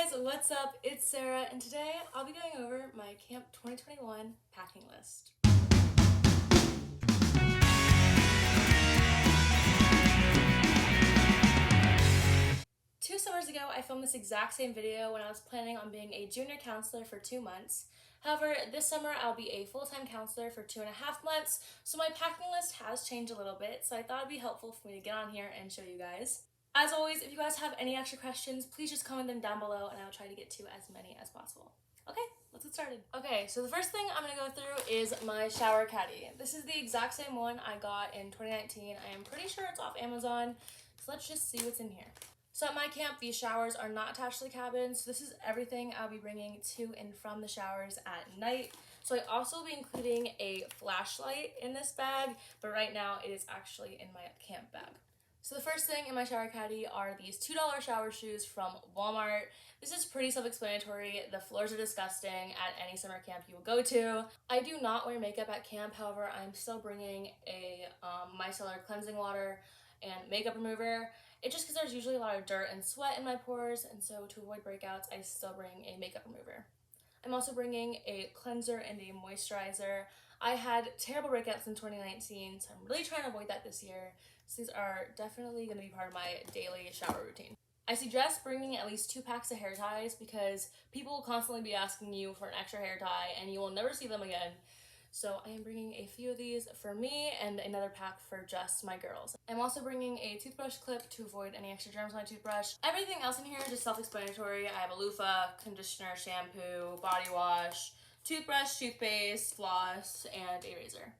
guys, what's up? It's Sarah, and today I'll be going over my Camp 2021 packing list. 2 summers ago, I filmed this exact same video when I was planning on being a junior counselor for 2 months. However, this summer I'll be a full-time counselor for 2.5 months, so my packing list has changed a little bit, so I thought it'd be helpful for me to get on here and show you guys. As always, if you guys have any extra questions, please just comment them down below and I'll try to get to as many as possible. Okay, let's get started. Okay, so the first thing I'm gonna go through is my shower caddy. This is the exact same one I got in 2019. I am pretty sure it's off Amazon, so let's just see what's in here. So at my camp, these showers are not attached to the cabin, so this is everything I'll be bringing to and from the showers at night. So I also will be including a flashlight in this bag, but right now it is actually in my camp bag. So the first thing in my shower caddy are these $2 shower shoes from Walmart. This is pretty self-explanatory. The floors are disgusting at any summer camp you will go to. I do not wear makeup at camp, however, I'm still bringing a micellar cleansing water and makeup remover. It's just because there's usually a lot of dirt and sweat in my pores, and so to avoid breakouts, I still bring a makeup remover. I'm also bringing a cleanser and a moisturizer. I had terrible breakouts in 2019, so I'm really trying to avoid that this year. So these are definitely going to be part of my daily shower routine. I suggest bringing at least 2 packs of hair ties because people will constantly be asking you for an extra hair tie and you will never see them again. So I am bringing a few of these for me and another pack for just my girls. I'm also bringing a toothbrush clip to avoid any extra germs on my toothbrush. Everything else in here is just self-explanatory. I have a loofah, conditioner, shampoo, body wash, toothbrush, toothpaste, floss, and a razor.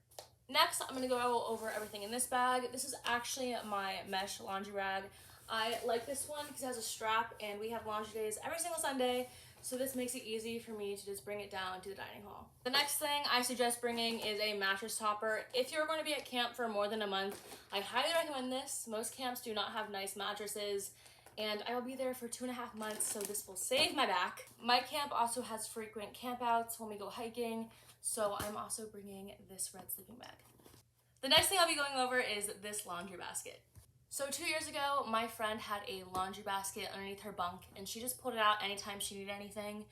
Next, I'm gonna go over everything in this bag. This is actually my mesh laundry rag. I like this one because it has a strap and we have laundry days every single Sunday, so this makes it easy for me to just bring it down to the dining hall. The next thing I suggest bringing is a mattress topper. If you're going to be at camp for more than a month, I highly recommend this. Most camps do not have nice mattresses, and I will be there for 2.5 months, so this will save my back. My camp also has frequent campouts when we go hiking, so I'm also bringing this red sleeping bag. The next thing I'll be going over is this laundry basket. So 2 years ago, my friend had a laundry basket underneath her bunk and she just pulled it out anytime she needed anything.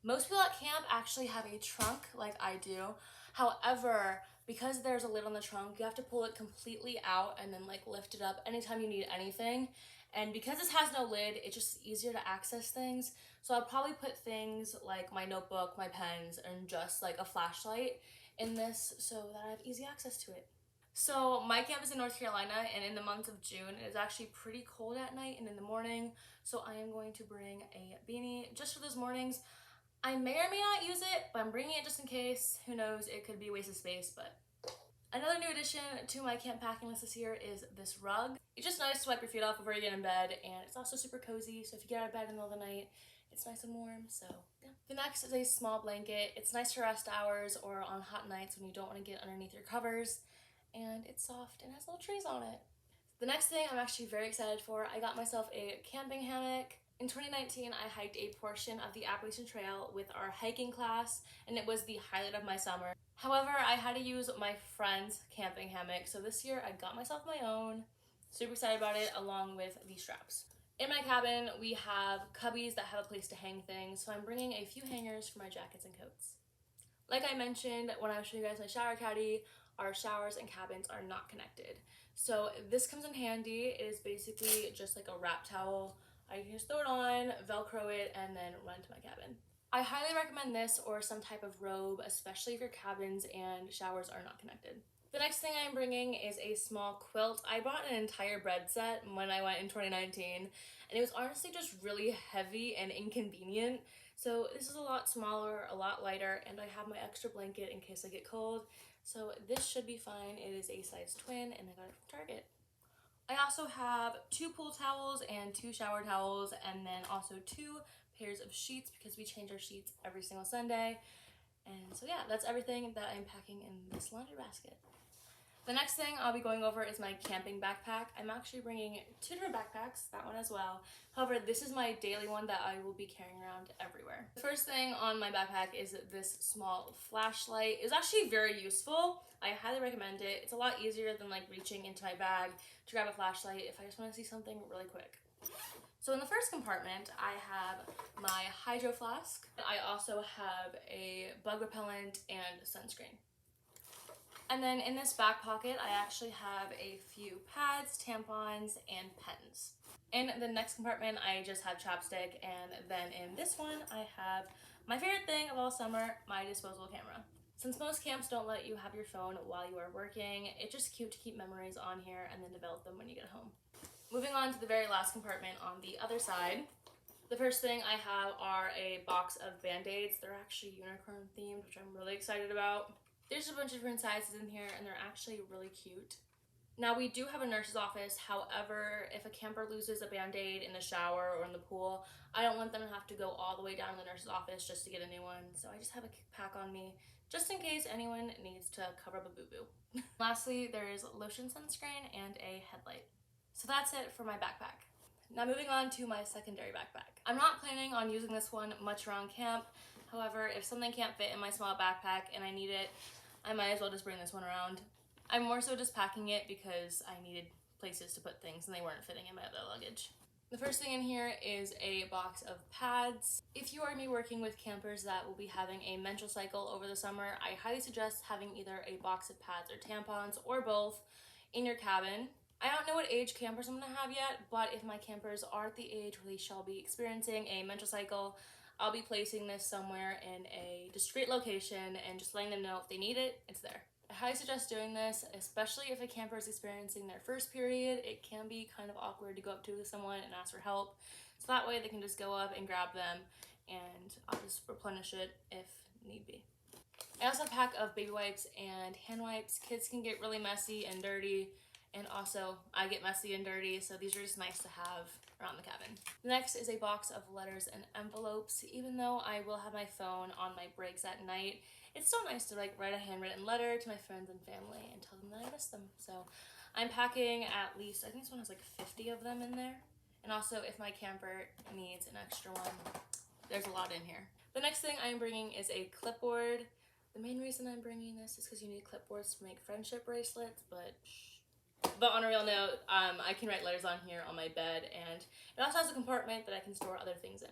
Most people at camp actually have a trunk like I do. However, because there's a lid on the trunk, you have to pull it completely out and then lift it up anytime you need anything. And because this has no lid, it's just easier to access things. So I'll probably put things like my notebook, my pens, and just a flashlight in this so that I have easy access to it. So my camp is in North Carolina, and in the month of June, it is actually pretty cold at night and in the morning. So I am going to bring a beanie just for those mornings. I may or may not use it, but I'm bringing it just in case. Who knows, it could be a waste of space, but. Another new addition to my camp packing list this year is this rug. It's just nice to wipe your feet off before you get in bed, and it's also super cozy, so if you get out of bed in the middle of the night, it's nice and warm, so yeah. The next is a small blanket. It's nice to rest hours or on hot nights when you don't want to get underneath your covers, and it's soft and has little trees on it. The next thing I'm actually very excited for, I got myself a camping hammock. In 2019, I hiked a portion of the Appalachian Trail with our hiking class, and it was the highlight of my summer. However, I had to use my friend's camping hammock, so this year I got myself my own. Super excited about it, along with the straps. In my cabin, we have cubbies that have a place to hang things, so I'm bringing a few hangers for my jackets and coats. Like I mentioned when I was showing you guys my shower caddy, our showers and cabins are not connected. So this comes in handy. It is basically just like a wrap towel. I can just throw it on, Velcro it, and then run to my cabin. I highly recommend this or some type of robe, especially if your cabins and showers are not connected. The next thing I'm bringing is a small quilt. I bought an entire bed set when I went in 2019, and it was honestly just really heavy and inconvenient. So this is a lot smaller, a lot lighter, and I have my extra blanket in case I get cold. So this should be fine. It is a size twin, and I got it from Target. I also have 2 pool towels and 2 shower towels, and then also 2 pairs of sheets because we change our sheets every single Sunday. And so yeah, that's everything that I'm packing in this laundry basket. The next thing I'll be going over is my camping backpack. I'm actually bringing 2 different backpacks, that one as well. However, this is my daily one that I will be carrying around everywhere. The first thing on my backpack is this small flashlight. It's actually very useful. I highly recommend it. It's a lot easier than reaching into my bag to grab a flashlight if I just want to see something really quick. So in the first compartment, I have my hydro flask. I also have a bug repellent and sunscreen. And then in this back pocket, I actually have a few pads, tampons, and pens. In the next compartment, I just have chapstick, and then in this one, I have my favorite thing of all summer, my disposable camera. Since most camps don't let you have your phone while you are working, it's just cute to keep memories on here and then develop them when you get home. Moving on to the very last compartment on the other side, the first thing I have are a box of Band-Aids. They're actually unicorn themed, which I'm really excited about. There's a bunch of different sizes in here, and they're actually really cute. Now, we do have a nurse's office. However, if a camper loses a Band-Aid in the shower or in the pool, I don't want them to have to go all the way down to the nurse's office just to get a new one. So I just have a pack on me, just in case anyone needs to cover up a boo-boo. Lastly, there is lotion, sunscreen, and a headlight. So that's it for my backpack. Now moving on to my secondary backpack. I'm not planning on using this one much around camp. However, if something can't fit in my small backpack and I need it, I might as well just bring this one around. I'm more so just packing it because I needed places to put things and they weren't fitting in my other luggage. The first thing in here is a box of pads. If you are going to be working with campers that will be having a menstrual cycle over the summer, I highly suggest having either a box of pads or tampons or both in your cabin. I don't know what age campers I'm going to have yet, but if my campers are at the age where they shall be experiencing a menstrual cycle, I'll be placing this somewhere in a discreet location and just letting them know if they need it, it's there. I highly suggest doing this, especially if a camper is experiencing their first period. It can be kind of awkward to go up to someone and ask for help. So that way they can just go up and grab them and I'll just replenish it if need be. I also have a pack of baby wipes and hand wipes. Kids can get really messy and dirty, and also I get messy and dirty, so these are just nice to have around the cabin. The next is a box of letters and envelopes. Even though I will have my phone on my breaks at night, it's still nice to write a handwritten letter to my friends and family and tell them that I miss them. So I'm packing at least, I think this one has 50 of them in there. And also if my camper needs an extra one, there's a lot in here. The next thing I'm bringing is a clipboard. The main reason I'm bringing this is because you need clipboards to make friendship bracelets, but on a real note, I can write letters on here on my bed, and it also has a compartment that I can store other things in.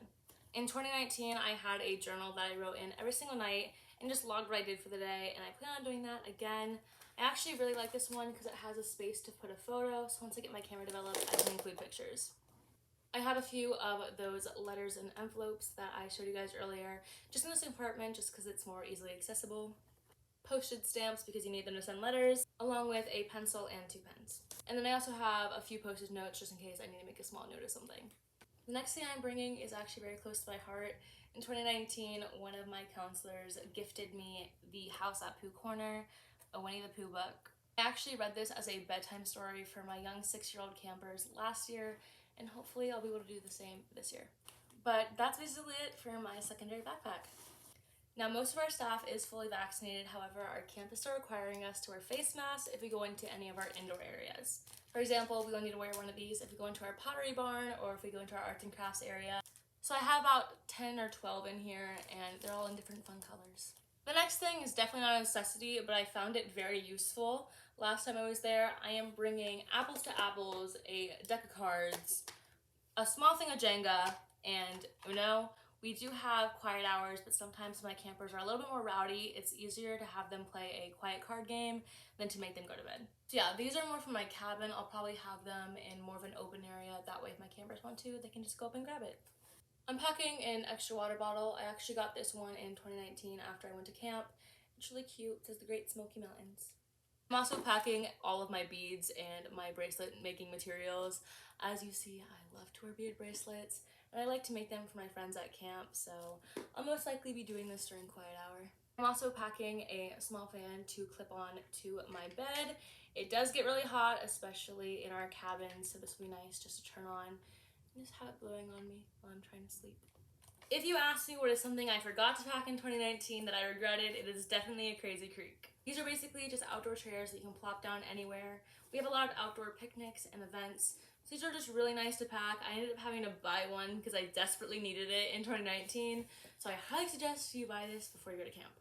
In 2019, I had a journal that I wrote in every single night and just logged what I did for the day, and I plan on doing that again. I actually really like this one because it has a space to put a photo, so once I get my camera developed, I can include pictures. I have a few of those letters and envelopes that I showed you guys earlier, just in this compartment, just because it's more easily accessible. Postage stamps because you need them to send letters, along with a pencil and 2 pens. And then I also have a few postage notes just in case I need to make a small note of something. The next thing I'm bringing is actually very close to my heart. In 2019, one of my counselors gifted me the House at Pooh Corner, a Winnie the Pooh book. I actually read this as a bedtime story for my young 6-year-old campers last year, and hopefully I'll be able to do the same this year. But that's basically it for my secondary backpack. Now, most of our staff is fully vaccinated. However, our campus is requiring us to wear face masks if we go into any of our indoor areas. For example, we will need to wear one of these if we go into our pottery barn or if we go into our arts and crafts area. So I have about 10 or 12 in here, and they're all in different fun colors. The next thing is definitely not a necessity, but I found it very useful. Last time I was there, I am bringing Apples to Apples, a deck of cards, a small thing of Jenga, and Uno. We do have quiet hours, but sometimes my campers are a little bit more rowdy. It's easier to have them play a quiet card game than to make them go to bed. So yeah, these are more for my cabin. I'll probably have them in more of an open area. That way if my campers want to, they can just go up and grab it. I'm packing an extra water bottle. I actually got this one in 2019 after I went to camp. It's really cute. It says the Great Smoky Mountains. I'm also packing all of my beads and my bracelet making materials. As you see, I love to wear bead bracelets, and I like to make them for my friends at camp, so I'll most likely be doing this during quiet hour. I'm also packing a small fan to clip on to my bed. It does get really hot, especially in our cabin, so this will be nice just to turn on and just have it blowing on me while I'm trying to sleep. If you ask me what is something I forgot to pack in 2019 that I regretted, it is definitely a Crazy Creek. These are basically just outdoor chairs that you can plop down anywhere. We have a lot of outdoor picnics and events. So these are just really nice to pack. I ended up having to buy one because I desperately needed it in 2019. So I highly suggest you buy this before you go to camp.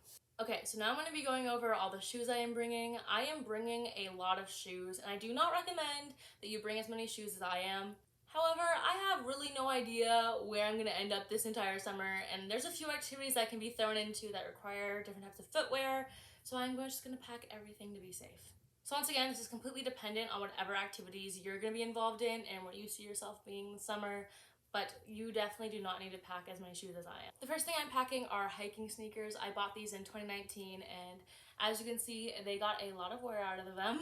Okay, so now I'm going to be going over all the shoes I am bringing. I am bringing a lot of shoes, and I do not recommend that you bring as many shoes as I am. However, I have really no idea where I'm going to end up this entire summer, and there's a few activities that can be thrown into that require different types of footwear, so I'm just going to pack everything to be safe. So once again, this is completely dependent on whatever activities you're going to be involved in and what you see yourself being this summer, but you definitely do not need to pack as many shoes as I am. The first thing I'm packing are hiking sneakers. I bought these in 2019, and as you can see, they got a lot of wear out of them.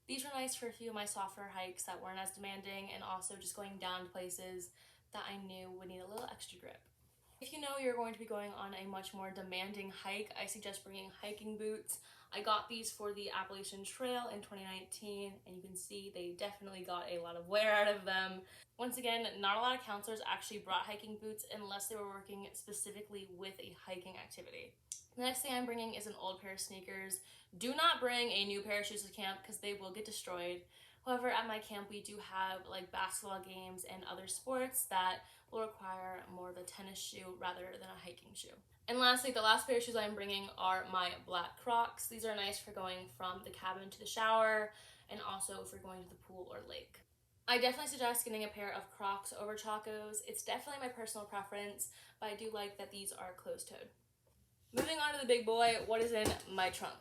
These were nice for a few of my softer hikes that weren't as demanding, and also just going down to places that I knew would need a little extra grip. If you know you're going to be going on a much more demanding hike, I suggest bringing hiking boots. I got these for the Appalachian Trail in 2019, and you can see they definitely got a lot of wear out of them. Once again, not a lot of counselors actually brought hiking boots unless they were working specifically with a hiking activity. The next thing I'm bringing is an old pair of sneakers. Do not bring a new pair of shoes to camp because they will get destroyed. However, at my camp we do have like basketball games and other sports that will require more of a tennis shoe rather than a hiking shoe. And lastly, the last pair of shoes I'm bringing are my black Crocs. These are nice for going from the cabin to the shower and also for going to the pool or lake. I definitely suggest getting a pair of Crocs over Chacos. It's definitely my personal preference, but I do like that these are closed-toed. Moving on to the big boy, what is in my trunk?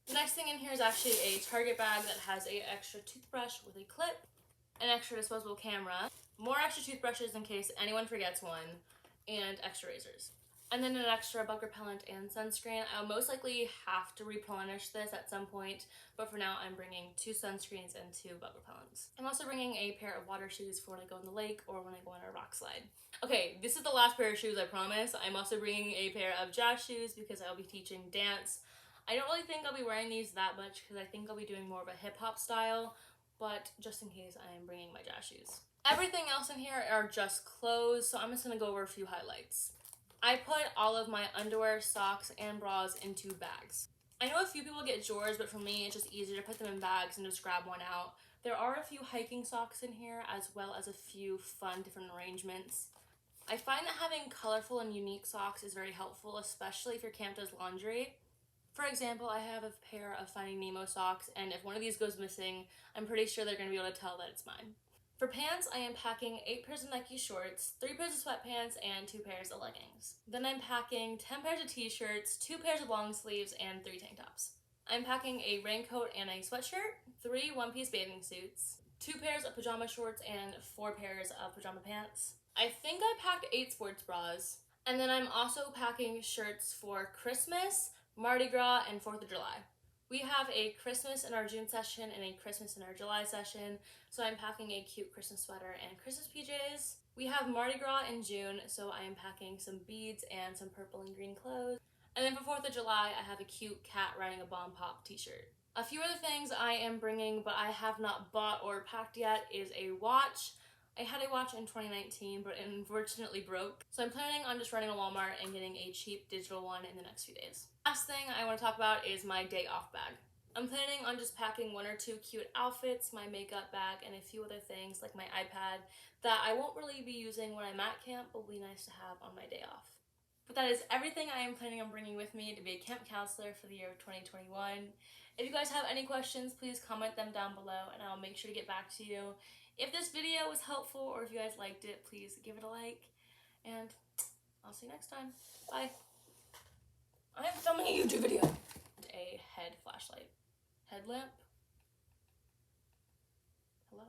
The next thing in here is actually a Target bag that has an extra toothbrush with a clip, an extra disposable camera, more extra toothbrushes in case anyone forgets one, and extra razors. And then an extra bug repellent and sunscreen. I'll most likely have to replenish this at some point, but for now I'm bringing 2 sunscreens and 2 bug repellents. I'm also bringing a pair of water shoes for when I go in the lake or when I go on a rock slide. Okay, this is the last pair of shoes, I promise. I'm also bringing a pair of jazz shoes because I'll be teaching dance. I don't really think I'll be wearing these that much because I think I'll be doing more of a hip-hop style, but just in case, I am bringing my jazz shoes. Everything else in here are just clothes, so I'm just gonna go over a few highlights. I put all of my underwear, socks, and bras into bags. I know a few people get drawers, but for me, it's just easier to put them in bags and just grab one out. There are a few hiking socks in here, as well as a few fun different arrangements. I find that having colorful and unique socks is very helpful, especially if your camp does laundry. For example, I have a pair of Finding Nemo socks, and if one of these goes missing, I'm pretty sure they're going to be able to tell that it's mine. For pants, I am packing 8 pairs of Nike shorts, 3 pairs of sweatpants, and 2 pairs of leggings. Then I'm packing 10 pairs of t-shirts, 2 pairs of long sleeves, and 3 tank tops. I'm packing a raincoat and a sweatshirt, 3 one-piece bathing suits, 2 pairs of pajama shorts, and 4 pairs of pajama pants. I think I packed 8 sports bras. And then I'm also packing shirts for Christmas, Mardi Gras, and 4th of July. We have a Christmas in our June session and a Christmas in our July session, so I'm packing a cute Christmas sweater and Christmas PJs. We have Mardi Gras in June, so I am packing some beads and some purple and green clothes. And then for 4th of July, I have a cute cat riding a bomb pop t-shirt. A few other things I am bringing, but I have not bought or packed yet, is a watch. I had a watch in 2019, but it unfortunately broke. So I'm planning on just running to Walmart and getting a cheap digital one in the next few days. Last thing I want to talk about is my day off bag. I'm planning on just packing 1 or 2 cute outfits, my makeup bag, and a few other things like my iPad that I won't really be using when I'm at camp, but will be nice to have on my day off. But that is everything I am planning on bringing with me to be a camp counselor for the year of 2021. If you guys have any questions, please comment them down below and I'll make sure to get back to you. If this video was helpful or if you guys liked it, please give it a like. And I'll see you next time. Bye. I am filming a YouTube video. A head flashlight. Headlamp. Hello.